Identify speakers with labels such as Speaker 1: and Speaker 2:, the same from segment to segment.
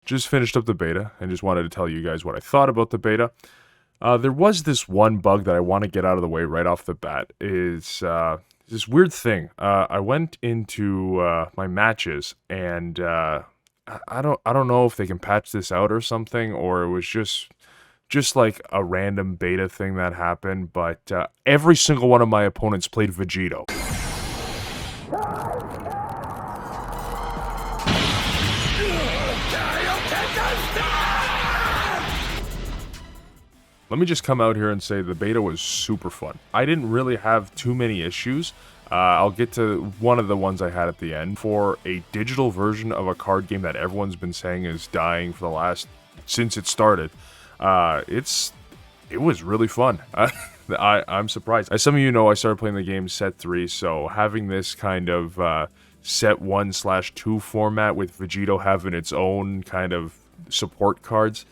Speaker 1: just finished up the beta and just wanted to tell you guys what I thought about the beta. There was this one bug that I want to get out of the way right off the bat. Is this weird thing. I went into my matches and I don't know if they can patch this out or something, or it was just like a random beta thing that happened. But every single one of my opponents played Vegito. Let me just come out here and say the beta was super fun. I didn't really have too many issues. I'll get to one of the ones I had at the end. For a digital version of a card game that everyone's been saying is dying for the last, since it started, it was really fun. I'm surprised. As some of you know, I started playing the game set 3, so having this kind of set 1/2 format with Vegito having its own kind of support cards,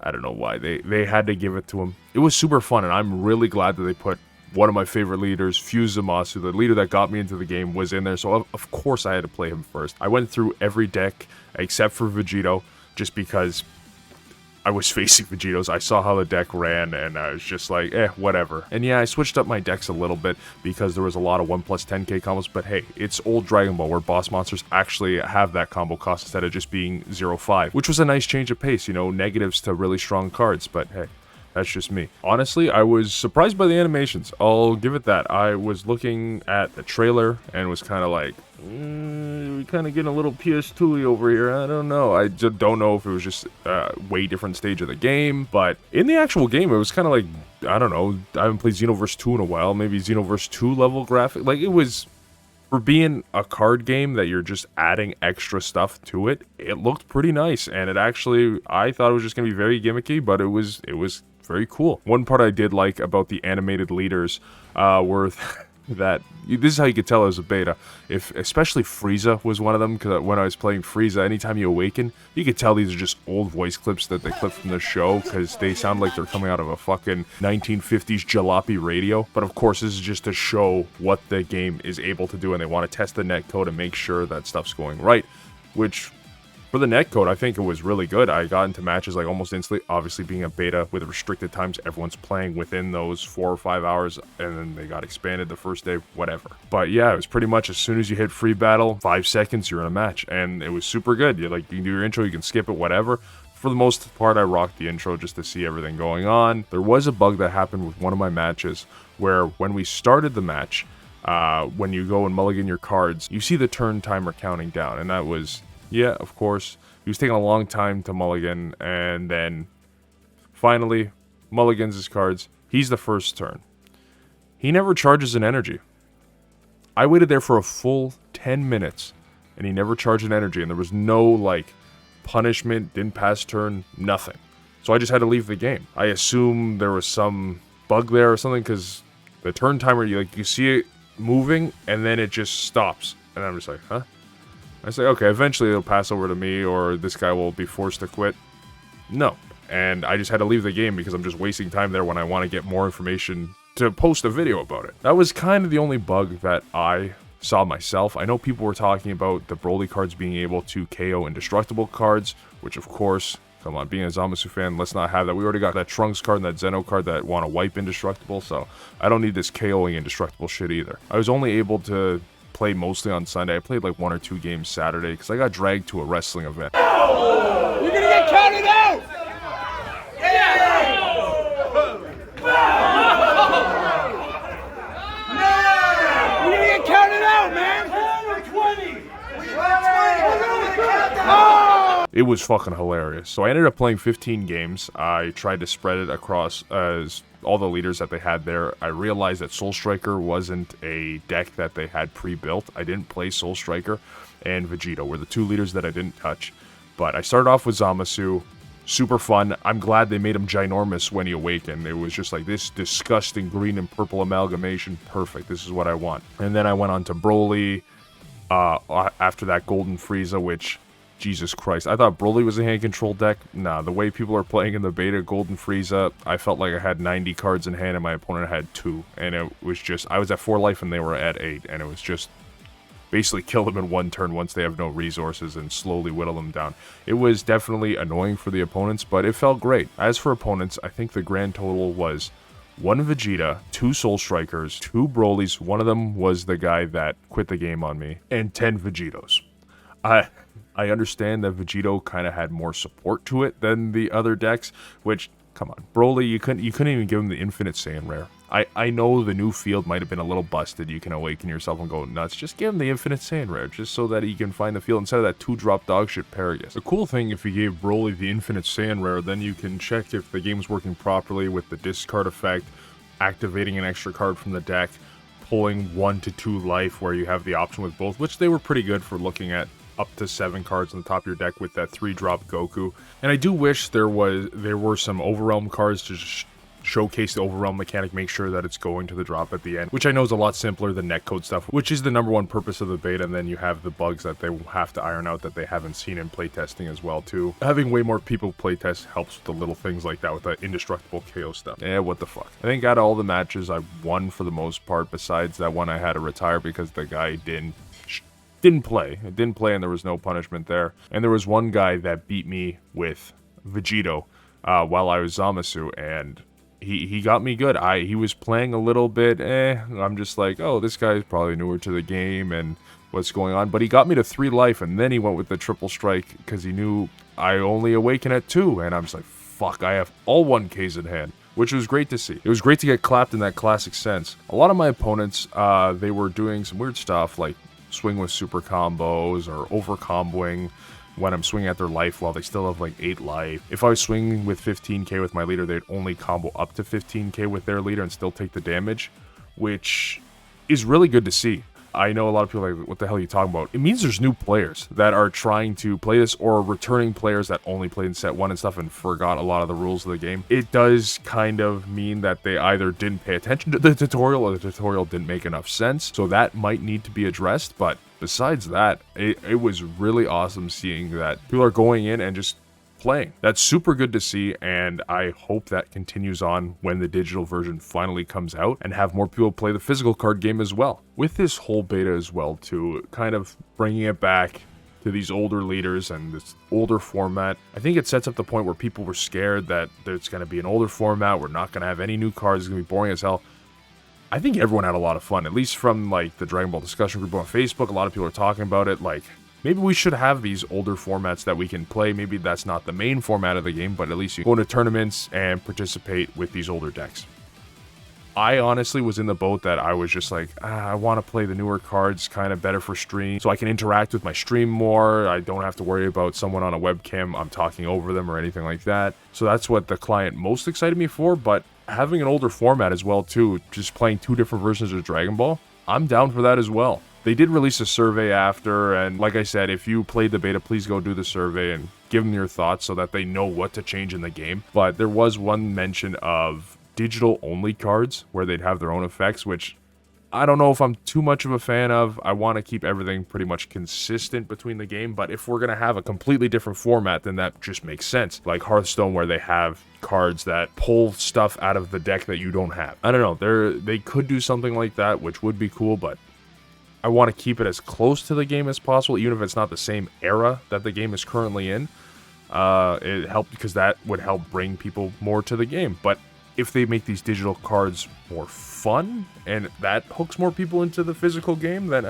Speaker 1: I don't know why. They had to give it to him. It was super fun, and I'm really glad that they put one of my favorite leaders, Fuse Zamasu, the leader that got me into the game, was in there. So, of course, I had to play him first. I went through every deck except for Vegito, just because I was facing Vegitos. I saw how the deck ran, and I was just like, whatever. And yeah, I switched up my decks a little bit because there was a lot of 1+10k combos, but hey, it's old Dragon Ball where boss monsters actually have that combo cost instead of just being 0-5, which was a nice change of pace, you know, negatives to really strong cards, but hey. That's just me. Honestly, I was surprised by the animations. I'll give it that. I was looking at the trailer and was kind of like, we're kind of getting a little PS2-y over here. I don't know. I just don't know if it was just a way different stage of the game. But in the actual game, it was kind of like, I don't know. I haven't played Xenoverse 2 in a while. Maybe Xenoverse 2 level graphic. Like, it was, for being a card game that you're just adding extra stuff to it, it looked pretty nice. And it actually, I thought it was just going to be very gimmicky, but it was very cool. One part I did like about the animated leaders were that this is how you could tell it was a beta. If especially Frieza was one of them, because when I was playing Frieza, anytime you awaken, you could tell these are just old voice clips that they clipped from the show, because they sound like they're coming out of a fucking 1950s jalopy radio. But of course, this is just to show what the game is able to do, and they want to test the netcode and make sure that stuff's going right, which, for the netcode, I think it was really good. I got into matches like almost instantly. Obviously, being a beta with restricted times, everyone's playing within those 4 or 5 hours, and then they got expanded the first day, whatever. But yeah, it was pretty much as soon as you hit free battle, 5 seconds, you're in a match, and it was super good. You can do your intro, you can skip it, whatever. For the most part, I rocked the intro just to see everything going on. There was a bug that happened with one of my matches where when we started the match, when you go and mulligan your cards, you see the turn timer counting down, and that was... yeah, of course. He was taking a long time to mulligan, and then finally mulligans his cards. He's the first turn. He never charges an energy. I waited there for a full 10 minutes, and he never charged an energy, and there was no, like, punishment, didn't pass turn, nothing. So I just had to leave the game. I assume there was some bug there or something, because the turn timer, you see it moving, and then it just stops. And I'm just like, huh? I say, okay, eventually it'll pass over to me, or this guy will be forced to quit. No. And I just had to leave the game because I'm just wasting time there when I want to get more information to post a video about it. That was kind of the only bug that I saw myself. I know people were talking about the Broly cards being able to KO indestructible cards, which of course, come on, being a Zamasu fan, let's not have that. We already got that Trunks card and that Zeno card that want to wipe indestructible, so I don't need this KOing indestructible shit either. I was only able to play mostly on Sunday. I played like 1 or 2 games Saturday because I got dragged to a wrestling event.
Speaker 2: You're gonna get counted out! No! You're gonna get counted out, man! 10 or 20!
Speaker 1: It was fucking hilarious. So I ended up playing 15 games. I tried to spread it across all the leaders that they had there. I realized that Soul Striker wasn't a deck that they had pre-built. I didn't play Soul Striker, and Vegito were the 2 leaders that I didn't touch. But I started off with Zamasu. Super fun. I'm glad they made him ginormous when he awakened. It was just like this disgusting green and purple amalgamation. Perfect. This is what I want. And then I went on to Broly. After that, Golden Frieza, which... Jesus Christ. I thought Broly was a hand control deck. Nah, the way people are playing in the beta Golden Frieza, I felt like I had 90 cards in hand and my opponent had 2. And it was just, I was at 4 life and they were at 8. And it was just basically kill them in one turn once they have no resources and slowly whittle them down. It was definitely annoying for the opponents, but it felt great. As for opponents, I think the grand total was 1 Vegeta, 2 Soul Strikers, 2 Brolys, one of them was the guy that quit the game on me, and 10 Vegetos. I understand that Vegito kind of had more support to it than the other decks, which, come on, Broly, you couldn't even give him the Infinite Saiyan Rare. I know the new field might have been a little busted, you can awaken yourself and go nuts, just give him the Infinite Saiyan Rare, just so that he can find the field instead of that 2-drop dogshit Paragus. The cool thing, if you gave Broly the Infinite Saiyan Rare, then you can check if the game's working properly with the discard effect, activating an extra card from the deck, pulling 1 to 2 life where you have the option with both, which they were pretty good for looking at up to 7 cards on the top of your deck with that 3-drop Goku. And I do wish there were some Overwhelm cards to showcase the Overwhelm mechanic, make sure that it's going to the drop at the end, which I know is a lot simpler than Netcode stuff, which is the #1 purpose of the beta, and then you have the bugs that they will have to iron out that they haven't seen in playtesting as well too. Having way more people playtest helps with the little things like that, with the indestructible KO stuff. What the fuck. I think out of all the matches I won for the most part, besides that one I had to retire because the guy didn't play. It didn't play and there was no punishment there. And there was one guy that beat me with Vegito while I was Zamasu, and he got me good. He was playing a little bit, I'm just like, oh, this guy's probably newer to the game and what's going on. But he got me to 3 life, and then he went with the triple strike because he knew I only awaken at 2. And I'm just like, fuck, I have all 1Ks in hand, which was great to see. It was great to get clapped in that classic sense. A lot of my opponents, they were doing some weird stuff like swing with super combos or over comboing when I'm swinging at their life while they still have like 8 life. If I was swinging with 15k with my leader, they'd only combo up to 15k with their leader and still take the damage, which is really good to see. I know a lot of people are like, what the hell are you talking about? It means there's new players that are trying to play this, or returning players that only played in set 1 and stuff and forgot a lot of the rules of the game. It does kind of mean that they either didn't pay attention to the tutorial or the tutorial didn't make enough sense, so that might need to be addressed. But besides that, it was really awesome seeing that people are going in and just playing. That's super good to see, and I hope that continues on when the digital version finally comes out and have more people play the physical card game as well. With this whole beta as well too, kind of bringing it back to these older leaders and this older format, I think it sets up the point where people were scared that there's going to be an older format, we're not going to have any new cards, it's going to be boring as hell. I think everyone had a lot of fun, at least from like the Dragon Ball discussion group on Facebook. A lot of people are talking about it, like, maybe we should have these older formats that we can play. Maybe that's not the main format of the game, but at least you go into tournaments and participate with these older decks. I honestly was in the boat that I was just like, I want to play the newer cards, kind of better for stream, so I can interact with my stream more. I don't have to worry about someone on a webcam, I'm talking over them or anything like that. So that's what the client most excited me for, but having an older format as well too, just playing 2 different versions of Dragon Ball, I'm down for that as well. They did release a survey after, and like I said, if you played the beta, please go do the survey and give them your thoughts so that they know what to change in the game. But there was one mention of digital-only cards where they'd have their own effects, which I don't know if I'm too much of a fan of. I want to keep everything pretty much consistent between the game, but if we're going to have a completely different format, then that just makes sense. Like Hearthstone, where they have cards that pull stuff out of the deck that you don't have. I don't know, they could do something like that, which would be cool, but I want to keep it as close to the game as possible, even if it's not the same era that the game is currently in. It helped because that would help bring people more to the game. But if they make these digital cards more fun and that hooks more people into the physical game, then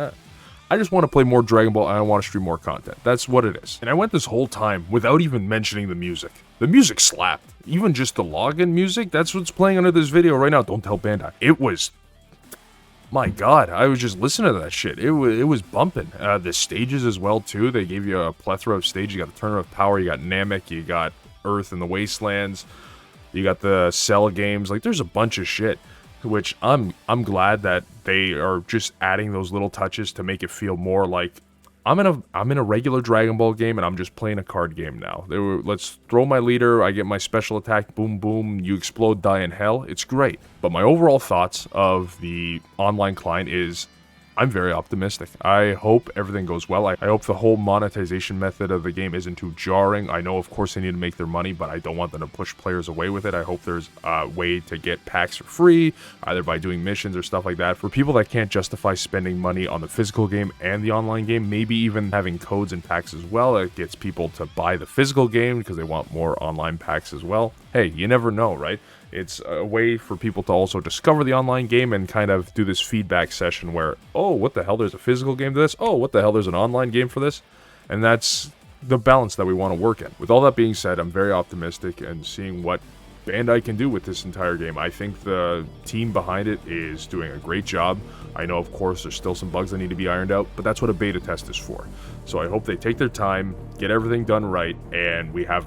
Speaker 1: I just want to play more Dragon Ball and I want to stream more content. That's what it is. And I went this whole time without even mentioning the music. The music slapped. Even just the login music, that's what's playing under this video right now. Don't tell Bandai. It was... my god, I was just listening to that shit. It was bumping. The stages as well, too. They gave you a plethora of stages. You got the Tournament of Power, you got Namek, you got Earth and the Wastelands, you got the Cell games. Like, there's a bunch of shit, which I'm glad that they are just adding those little touches to make it feel more like I'm in a regular Dragon Ball game and I'm just playing a card game now. Let's throw my leader, I get my special attack, boom, boom, you explode, die in hell. It's great. But my overall thoughts of the online client is I'm very optimistic. I hope everything goes well. I hope the whole monetization method of the game isn't too jarring. I know, of course, they need to make their money, but I don't want them to push players away with it. I hope there's a way to get packs for free, either by doing missions or stuff like that. For people that can't justify spending money on the physical game and the online game, maybe even having codes and packs as well. It gets people to buy the physical game because they want more online packs as well. Hey, you never know, right? It's a way for people to also discover the online game and kind of do this feedback session where, oh, what the hell, there's a physical game to this? Oh, what the hell, there's an online game for this? And that's the balance that we want to work in. With all that being said, I'm very optimistic and seeing what Bandai can do with this entire game. I think the team behind it is doing a great job. I know, of course, there's still some bugs that need to be ironed out, but that's what a beta test is for. So I hope they take their time, get everything done right, and we have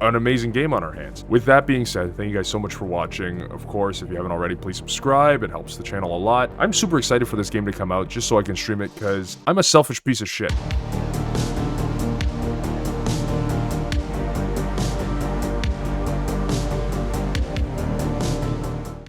Speaker 1: an amazing game on our hands. With that being said, thank you guys so much for watching. Of course, if you haven't already, please subscribe. It helps the channel a lot. I'm super excited for this game to come out just so I can stream it because I'm a selfish piece of shit.